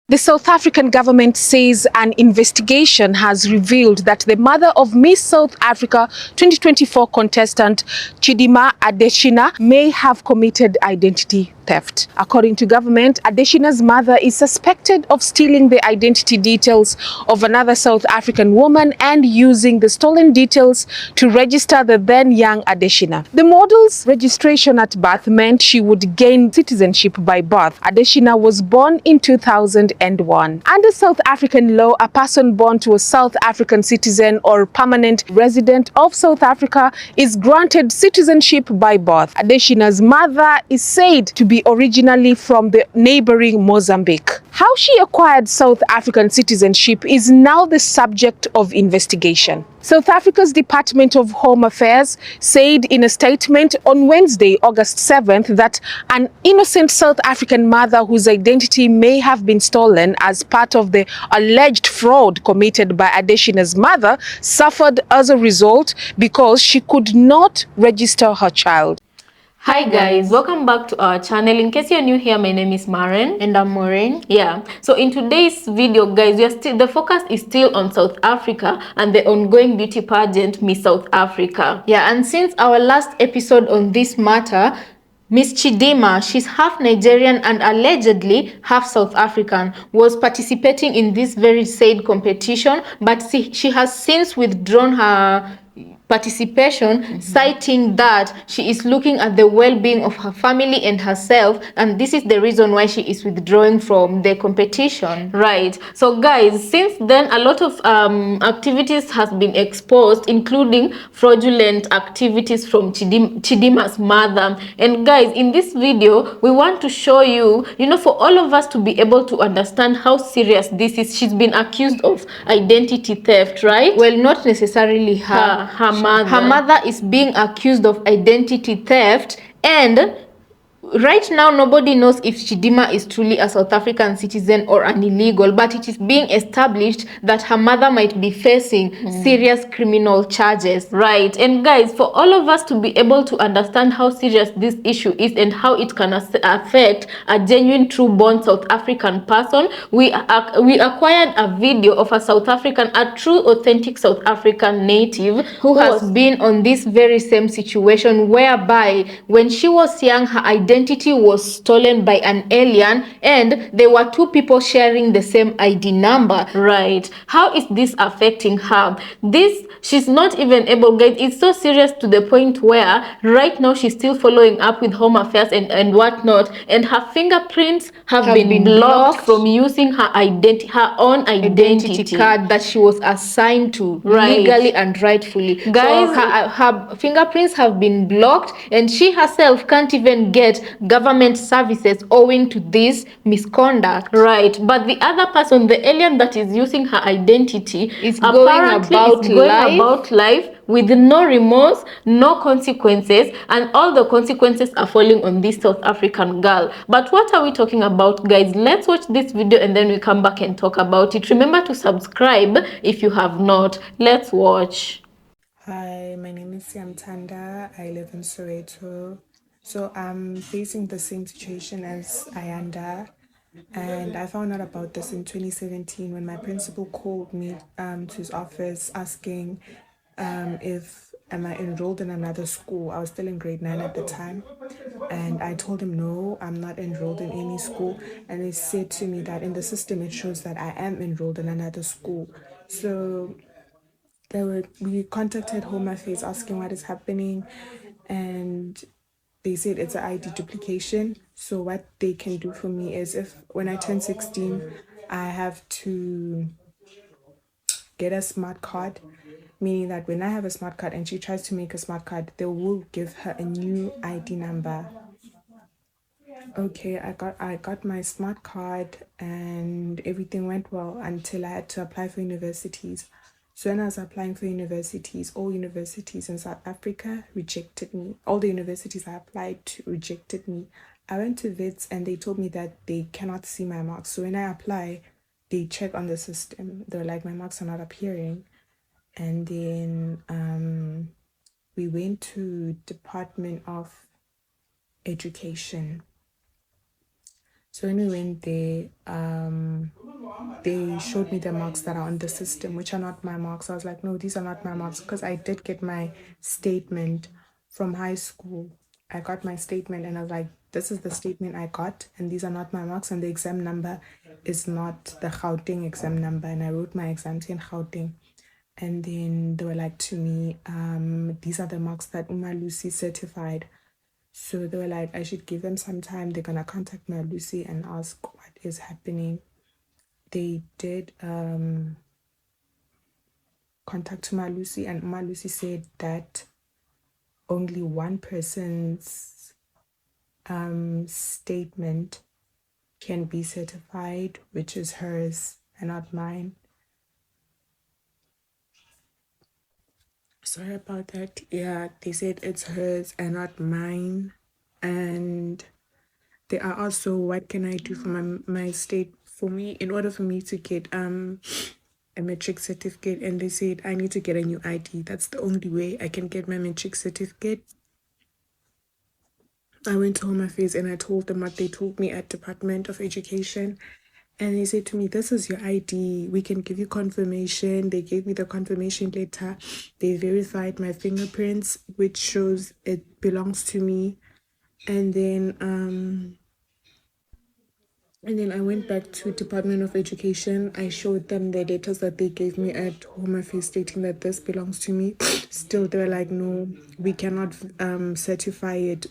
The South African government says an investigation has revealed that the mother of Miss South Africa 2024 contestant Chidimma Adetshina may have committed identity theft. According to government, Adetshina's mother is suspected of stealing the identity details of another South African woman and using the stolen details to register the then young Adetshina. The model's registration at birth meant she would gain citizenship by birth. Adetshina was born in 2001. Under South African law, a person born to a South African citizen or permanent resident of South Africa is granted citizenship by birth. Adetshina's mother is said to be originally from the neighboring Mozambique. How she acquired South African citizenship is now the subject of investigation. South Africa's Department of Home Affairs said in a statement on Wednesday, August 7th, that an innocent South African mother whose identity may have been stolen as part of the alleged fraud committed by Adetshina's mother suffered as a result because she could not register her child. Hi guys, welcome back to our channel. In case you're new here, my name is Maren and I'm Maureen. Yeah, so in today's video guys, the focus is still on South Africa and the ongoing beauty pageant Miss South Africa. Yeah, and since our last episode on this matter, Miss Chidimma, she's half Nigerian and allegedly half South African, was participating in this very said competition, but she has since withdrawn her participation, citing that she is looking at the well-being of her family and herself, and this is the reason why she is withdrawing from the competition. Right. So guys, since then a lot of activities has been exposed, including fraudulent activities from Chidimma's mother. And guys, in this video we want to show you, for all of us to be able to understand how serious this is. She's been accused of identity theft, right? Well, not necessarily her mother. Her mother is being accused of identity theft, and right now nobody knows if Chidimma is truly a South African citizen or an illegal, but it is being established that her mother might be facing serious criminal charges. Right. And guys, for all of us to be able to understand how serious this issue is and how it can affect a genuine true-born South African person, we acquired a video of a true authentic South African native who has been on this very same situation, whereby when she was young her identity was stolen by an alien and there were two people sharing the same ID number. Right. How is this affecting her? She's not even able, guys, it's so serious to the point where right now she's still following up with Home Affairs and whatnot, and her fingerprints have been blocked from using her own identity card that she was assigned to legally and rightfully. Guys, so her fingerprints have been blocked and she herself can't even get government services owing to this misconduct. Right. But the other person, the alien that is using her identity, is going about life with no remorse, no consequences, and all the consequences are falling on this South African girl. But what are we talking about, guys? Let's watch this video and then we come back and talk about it. Remember to subscribe if you have not. Let's watch. Hi, my name is Tanda. I live in Soweto. So I'm facing the same situation as Ayanda, and I found out about this in 2017 when my principal called me to his office asking if am I enrolled in another school. I was still in grade 9 at the time, and I told him no, I'm not enrolled in any school, and he said to me that in the system it shows that I am enrolled in another school. So we contacted Home Affairs asking what is happening, and they said it's an ID duplication. So what they can do for me is, if when I turn 16, I have to get a smart card, meaning that when I have a smart card and she tries to make a smart card, they will give her a new ID number. Okay, I got my smart card and everything went well until I had to apply for universities. So when I was applying for universities, all universities in South Africa rejected me. All the universities I applied to rejected me. I went to VETS and they told me that they cannot see my marks. So when I apply, they check on the system. They're like, my marks are not appearing. And then we went to Department of Education. So when we went there, they showed me the marks that are on the system, which are not my marks. I was like, no, these are not my marks, because I did get my statement from high school. I got my statement and I was like, this is the statement I got, and these are not my marks, and the exam number is not the Gauteng exam number, and I wrote my exams in Gauteng. And then they were like to me, these are the marks that Uma Lucy certified. So they were like, I should give them some time. They're gonna contact my Lucy and ask what is happening. They did contact my Lucy, and my Lucy said that only one person's statement can be certified, which is hers and not mine. Sorry about that. Yeah, they said it's hers and not mine. And they are also, what can I do for my state, for me, in order for me to get a matric certificate? And they said I need to get a new ID. That's the only way I can get my matric certificate. I went to Home Affairs and I told them what they told me at Department of Education. And they said to me, this is your ID. We can give you confirmation. They gave me the confirmation letter. They verified my fingerprints, which shows it belongs to me. And then I went back to Department of Education. I showed them the letters that they gave me at Home Affairs stating that this belongs to me. Still, they were like, no, we cannot certify it.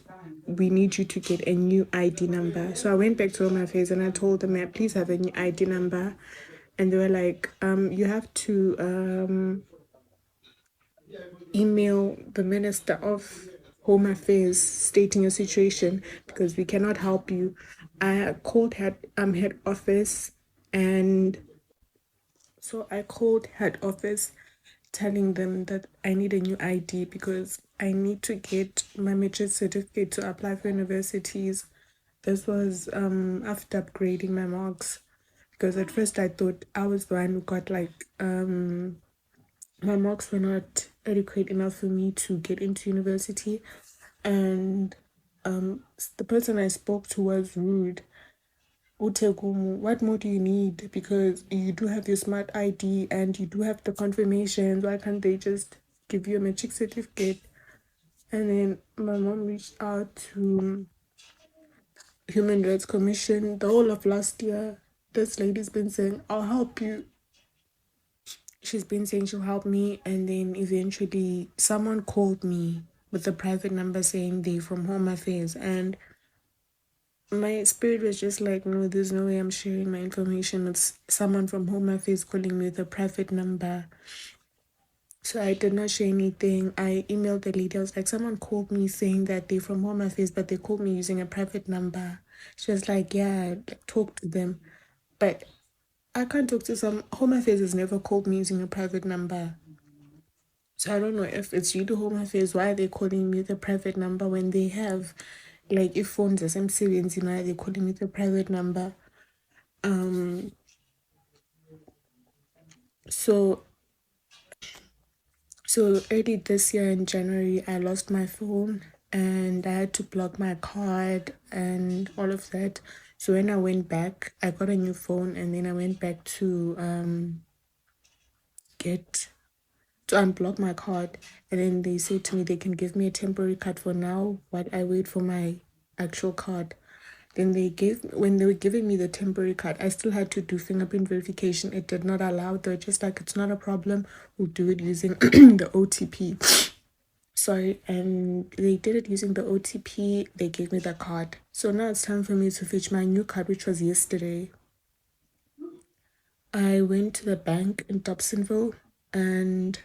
We need you to get a new ID number. So I went back to Home Affairs and I told them, may I please have a new ID number? And they were like, you have to email the Minister of Home Affairs stating your situation, because we cannot help you. I called head office, and so I called head office telling them that I need a new ID because I need to get my matric certificate to apply for universities. This was after upgrading my marks, because at first I thought I was the one who got like my marks were not adequate enough for me to get into university, and the person I spoke to was rude. Utegumu, what more do you need? Because you do have your smart ID and you do have the confirmations. Why can't they just give you a matric certificate? And then my mom reached out to Human Rights Commission the whole of last year. This lady's been saying, I'll help you. She's been saying she'll help me, and then eventually someone called me with a private number saying they're from Home Affairs, and my spirit was just like, no, there's no way I'm sharing my information with someone from Home Affairs calling me with a private number. So I did not share anything. I emailed the lady. I was like, someone called me saying that they're from Home Affairs, but they called me using a private number. She was like, yeah, talk to them. But I can't talk to some. Home Affairs has never called me using a private number. So I don't know if it's really Home Affairs. Why are they calling me the private number when they have, like, if phones are some serious, why are they calling me the private number? So early this year in January, I lost my phone and I had to block my card and all of that. So when I went back, I got a new phone, and then I went back to unblock my card, and then they said to me they can give me a temporary card for now while I wait for my actual card. Then when they were giving me the temporary card, I still had to do fingerprint verification. It did not allow. They were just like, it's not a problem, we'll do it using the OTP. Sorry, and they did it using the OTP. They gave me the card. So now it's time for me to fetch my new card, which was yesterday. I went to the bank in Dobsonville, and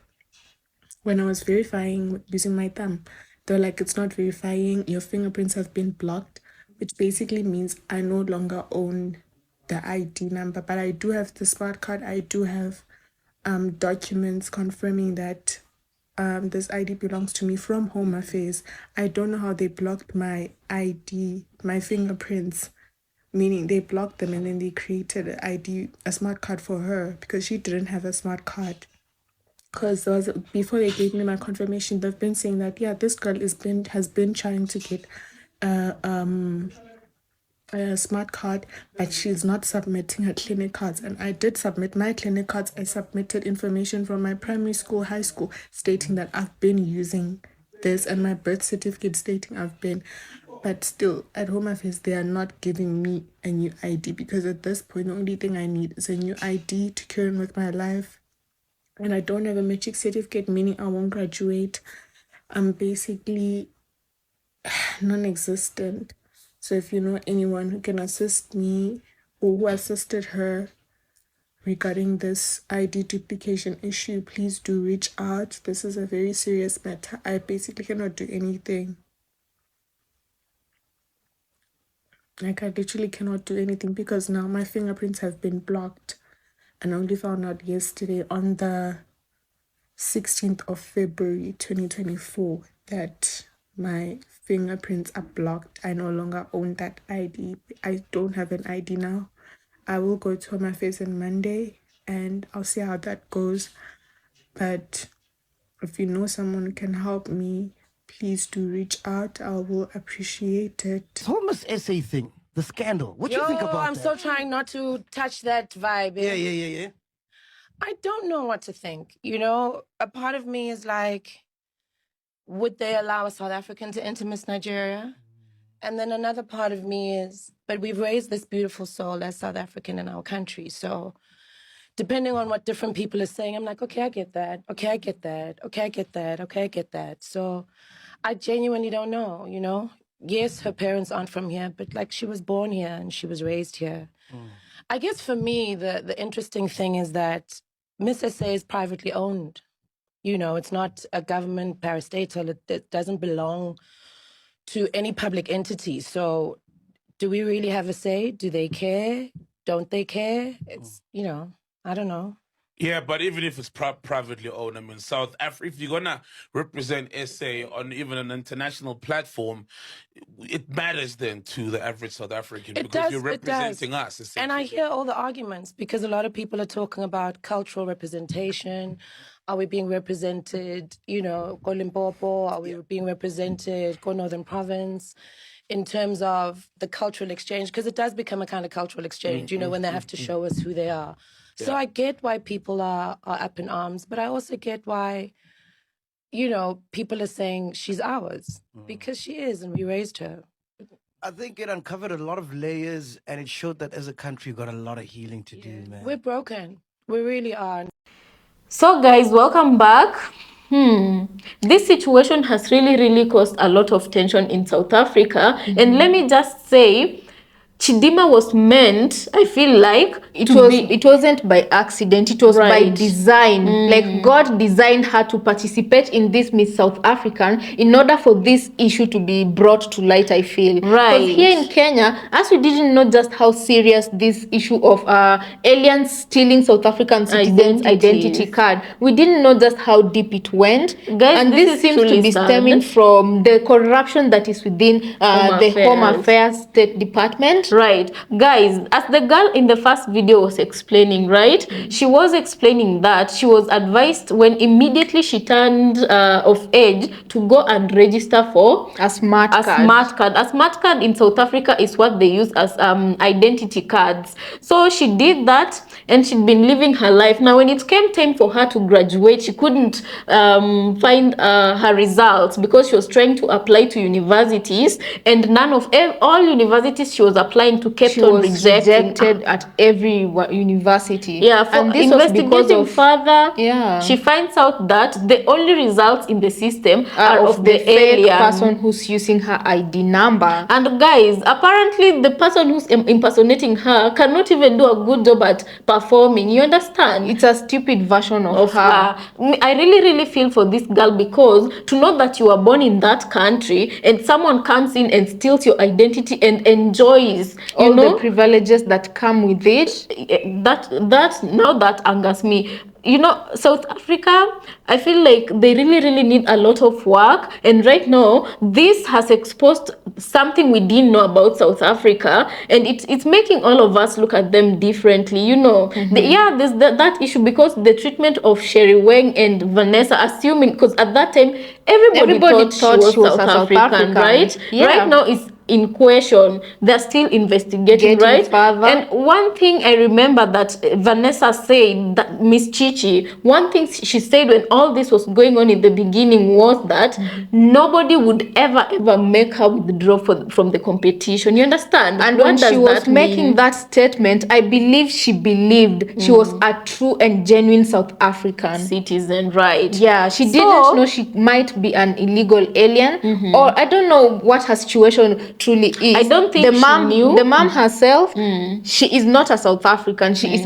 when I was verifying using my thumb, they're like, it's not verifying, your fingerprints have been blocked, which basically means I no longer own the ID number, but I do have the smart card. I do have documents confirming that this ID belongs to me from Home Affairs. I don't know how they blocked my ID, my fingerprints, meaning they blocked them and then they created an ID, a smart card for her, because she didn't have a smart card. Because before they gave me my confirmation, they've been saying that, yeah, this girl has been trying to get a a smart card, but she's not submitting her clinic cards. And I did submit my clinic cards. I submitted information from my primary school, high school, stating that I've been using this, and my birth certificate stating I've been. But still, at Home Affairs, they are not giving me a new ID, because at this point, the only thing I need is a new ID to carry on with my life. And I don't have a matric certificate, meaning I won't graduate. I'm basically non-existent. So if you know anyone who can assist me or who assisted her regarding this ID duplication issue, please do reach out. This is a very serious matter. I basically cannot do anything. Like, I literally cannot do anything because now my fingerprints have been blocked. And I only found out yesterday on the 16th of February 2024 that my fingerprints are blocked. I no longer own that ID. I don't have an ID now. I will go to my face on Monday and I'll see how that goes. But if you know someone who can help me, please do reach out. I will appreciate it. This whole Miss SA thing, the scandal. What do you think about I'm that? still trying not to touch that vibe. Yeah. I don't know what to think. You know, a part of me is like, would they allow a South African to enter Miss Nigeria? And then another part of me is, but we've raised this beautiful soul as South African in our country. So depending on what different people are saying, I'm like, okay, I get that. Okay, I get that. Okay, I get that. Okay, I get that. So I genuinely don't know, you know? Yes, her parents aren't from here, but like she was born here and she was raised here. I guess for me, the interesting thing is that Miss SA is privately owned. You know, it's not a government parastatal. It doesn't belong to any public entity. So do we really have a say? Do they care? Don't they care? It's, you know, I don't know. Yeah, but even if it's privately owned, I mean, South Africa, if you're going to represent SA on even an international platform, it matters then to the average South African because you're representing us. And I hear all the arguments because a lot of people are talking about cultural representation. Are we being represented, you know, go Limpopo? Are we being represented, go Northern Province? In terms of the cultural exchange, because it does become a kind of cultural exchange, you know, when they have to show us who they are. So I get why people are up in arms, but I also get why, you know, people are saying she's ours because she is and we raised her. I think it uncovered a lot of layers and it showed that as a country, we've got a lot of healing to do, man. We're broken. We really are. So guys, welcome back. This situation has really caused a lot of tension in South Africa. And let me just say, Chidimma was meant, I feel like, it wasn't by accident, it was by design. Like God designed her to participate in this Miss South African in order for this issue to be brought to light, I feel. Because here in Kenya, as we didn't know just how serious this issue of aliens stealing South African citizens' identity card, we didn't know just how deep it went. Guys, and this seems to be stemming from the corruption that is within the Home Affairs State Department. Right, guys, as the girl in the first video was explaining, right, she was explaining that she was advised when immediately she turned of age to go and register for a smart card. A smart card in South Africa is what they use as identity cards. So she did that and she'd been living her life. Now when it came time for her to graduate, she couldn't find her results because she was trying to apply to universities, and all universities she was applying to kept on rejected at every university. And this investigating further, she finds out that the only results in the system are of the alien person who's using her ID number. And guys, apparently the person who's impersonating her cannot even do a good job at performing. You understand? It's a stupid version of her. I really feel for this girl, because to know that you were born in that country and someone comes in and steals your identity and enjoys all the privileges that come with it, that angers me. You know, South Africa, I feel like they really need a lot of work, and right now this has exposed something we didn't know about South Africa, and it's making all of us look at them differently, you know. There's that issue because the treatment of Sherry Wang and Vanessa, assuming, because at that time everybody thought she was South African, right? Right now in question. They're still investigating, right? Further. And one thing I remember that Vanessa said, that Miss Chichi, one thing she said when all this was going on in the beginning was that nobody would ever make her withdraw from the competition. You understand? And what when does she was that making mean? that statement, I believe she believed she was a true and genuine South African citizen, right? Yeah, she didn't know she might be an illegal alien, or I don't know what her situation truly is. I don't think the mom knew. The mom herself, she is not a South African. She is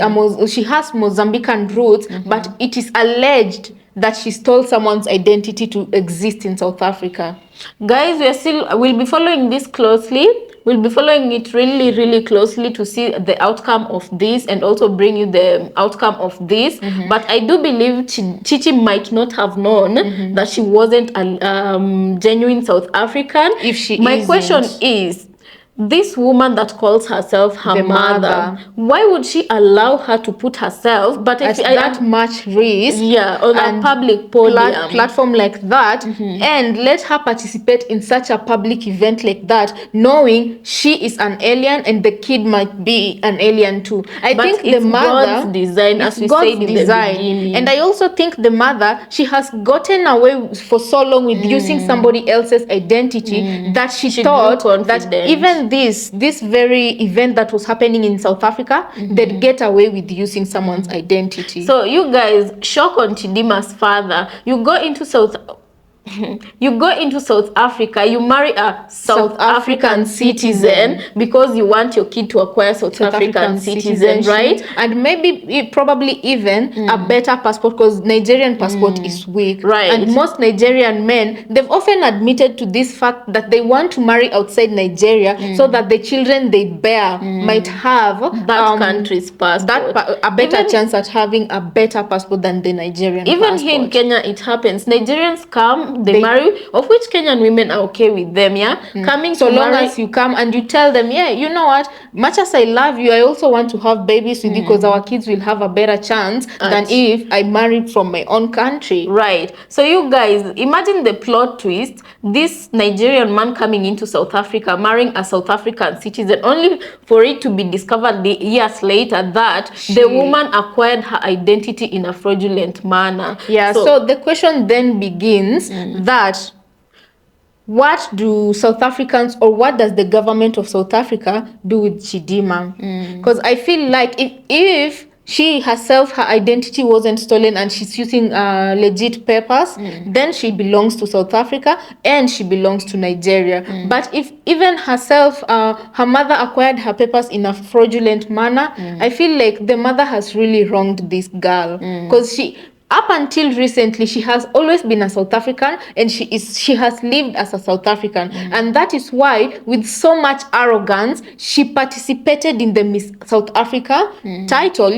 she has Mozambican roots, but it is alleged that she stole someone's identity to exist in South Africa. Guys, we'll be following this closely. We'll be following it really closely to see the outcome of this and also bring you the outcome of this. But I do believe Chichi might not have known that she wasn't a genuine South African. If she My isn't. question is, this woman that calls herself her The mother, why would she allow her to put herself at that much risk on a public podium platform like that, and let her participate in such a public event like that, knowing she is an alien and the kid might be an alien too? I think the mother, God's design, as we said in the beginning. And I also think the mother, she has gotten away for so long with using somebody else's identity that she thought that even this very event that was happening in South Africa, they'd get away with using someone's identity. So you guys, shock on Chidimma's father. You go into South Africa, you marry a South African citizen because you want your kid to acquire South African citizen, right? And maybe probably even a better passport, because Nigerian passport is weak. Right. And most Nigerian men, they've often admitted to this fact that they want to marry outside Nigeria so that the children they bear might have that country's passport. A better chance at having a better passport than the Nigerian passport. Here in Kenya, it happens. Nigerians come, they marry, of which Kenyan women are okay with them, coming so to long marry. as you come and you tell them, you know what, much as I love you, I also want to have babies with you, because our kids will have a better chance than if I married from my own country. Right. So you guys, imagine the plot twist: this Nigerian man coming into South Africa, marrying a South African citizen, only for it to be discovered years later that the woman acquired her identity in a fraudulent manner. So the question then begins that what do South Africans, or what does the government of South Africa do with Chidimma? Because I feel like if she herself, her identity wasn't stolen and she's using legit papers, then she belongs to South Africa and she belongs to Nigeria. But if even herself, her mother acquired her papers in a fraudulent manner, I feel like the mother has really wronged this girl, because up until recently, she has always been a South African, and she has lived as a South African. And that is why, with so much arrogance, she participated in the Miss South Africa title,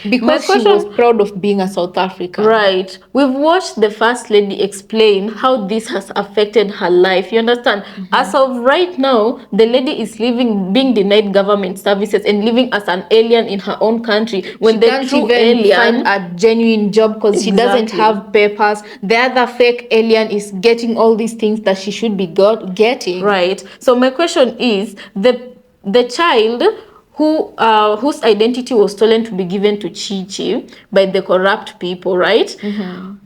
because she was proud of being a South African. Right. We've watched the First Lady explain how this has affected her life. You understand? As of right now, the lady is being denied government services and living as an alien in her own country. When She the can't true even alien find a genuine job, because she doesn't have papers. The other fake alien is getting all these things that she should be getting. Right. So my question is, the child whose identity was stolen to be given to Chichi by the corrupt people, right?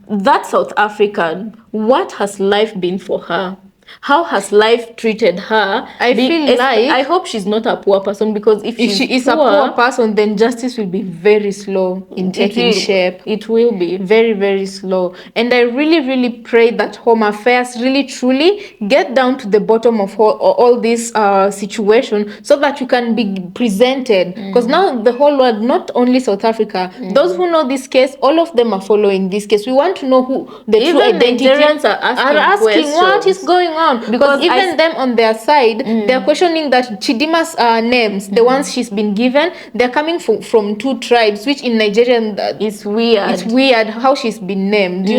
That South African, what has life been for her? How has life treated her? I hope she's not a poor person, because if she is a poor person, then justice will be very slow in taking shape. It will be very slow. And I really pray that Home Affairs really truly get down to the bottom of all this situation, so that you can be presented. Because now the whole world, not only South Africa, those who know this case, all of them are following this case. We want to know who the true identity. Nigerians are asking what is going on. Because even them on their side, they're questioning that Chidimma's names, the ones she's been given, they're coming from two tribes, which in Nigerian is weird. It's weird how she's been named,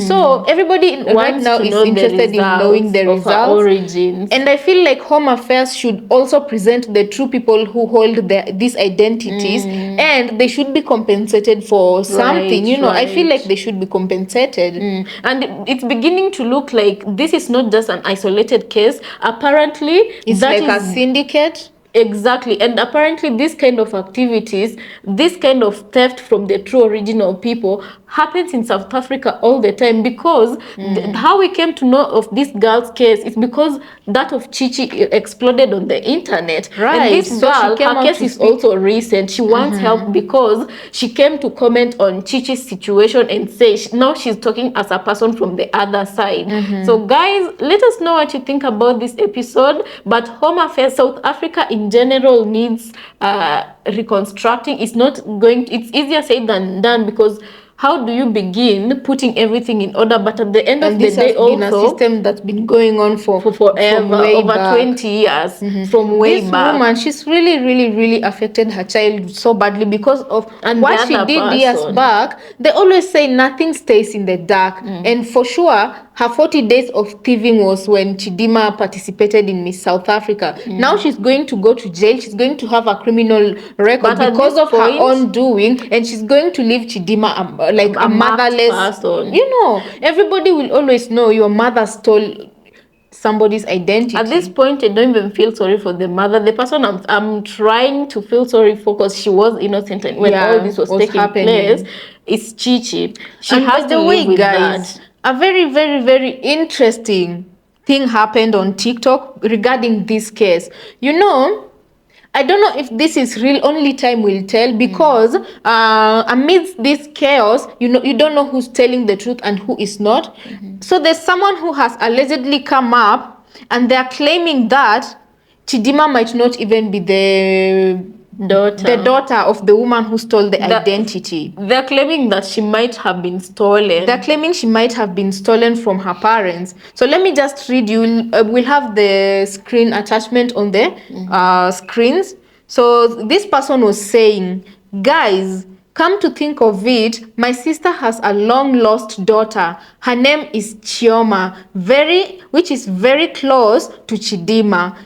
So everybody right now is interested in knowing the results, origins. And I feel like Home Affairs should also present the true people who hold these identities, and they should be compensated for something. I feel like they should be compensated. And it's beginning to look like this is not just just an isolated case. Apparently, it's that like is a syndicate. Exactly, and apparently this kind of activities, this kind of theft from the true original people happens in South Africa all the time, because how we came to know of this girl's case is because that of Chichi exploded on the internet. Right. And this So girl, she came her out case to is speak. also recent. She wants help because she came to comment on Chichi's situation and say now she's talking as a person from the other side. So guys, let us know what you think about this episode. But Home Affairs South Africa in general needs reconstructing. It's not going to, it's easier said than done, because how do you begin putting everything in order? But at the end of the This day, has been a also system that's been going on for forever, from way over back. 20 years, from way This back. woman, she's really affected her child so badly because of And what the she other did years person. back. They always say nothing stays in the dark, and for sure her 40 days of thieving was when Chidimma participated in Miss South Africa. Now she's going to go to jail. She's going to have a criminal record But at because this of her point, own doing, and she's going to leave Chidimma like a marked motherless person. You know, everybody will always know your mother stole somebody's identity. At this point, I don't even feel sorry for the mother. The person I'm trying to feel sorry for, because she was innocent and when all this was taking place, is Chichi. She has to live with that. A very interesting thing happened on TikTok regarding this case. You know, I don't know if this is real, only time will tell, because amidst this chaos, you don't know who's telling the truth and who is not. So there's someone who has allegedly come up, and they're claiming that Chidimma might not even be the daughter of the woman who stole the identity. They're claiming that she might have been stolen. They're claiming she might have been stolen from her parents. So let me just read you. We'll have the screen attachment on the screens. So this person was saying, guys, come to think of it, my sister has a long lost daughter. Her name is Chioma, which is very close to Chidimma.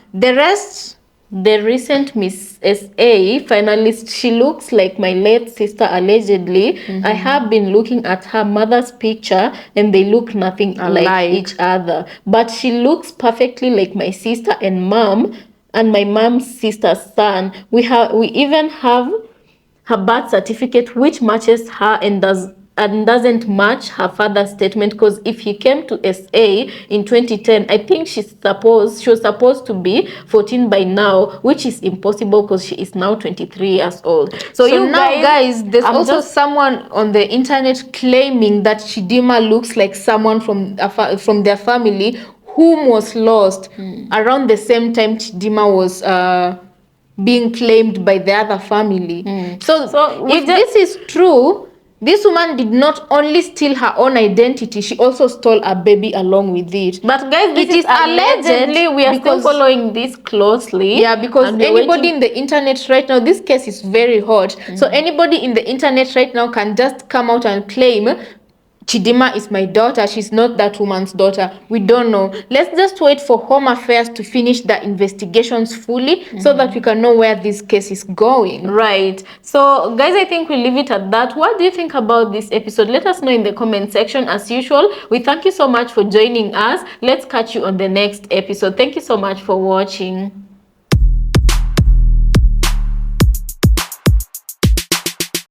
The recent Miss SA finalist, she looks like my late sister allegedly. I have been looking at her mother's picture and they look nothing like each other. But she looks perfectly like my sister and mom, and my mom's sister's son. We even have her birth certificate, which matches her and doesn't match her father's statement, because if he came to SA in 2010, I think she was supposed to be 14 by now, which is impossible because she is now 23 years old. So you now guys, there's also someone on the internet claiming that Chidimma looks like someone from their family whom was lost around the same time Chidimma was being claimed by the other family. So if this is true, this woman did not only steal her own identity, she also stole a baby along with it. But guys, this is allegedly. We are still following this closely. Yeah, because anybody in the internet right now, this case is very hot. So anybody in the internet right now can just come out and claim Chidimma is my daughter. She's not that woman's daughter. We don't know. Let's just wait for Home Affairs to finish the investigations fully so that we can know where this case is going. Right. So, guys, I think we'll leave it at that. What do you think about this episode? Let us know in the comment section. As usual, we thank you so much for joining us. Let's catch you on the next episode. Thank you so much for watching.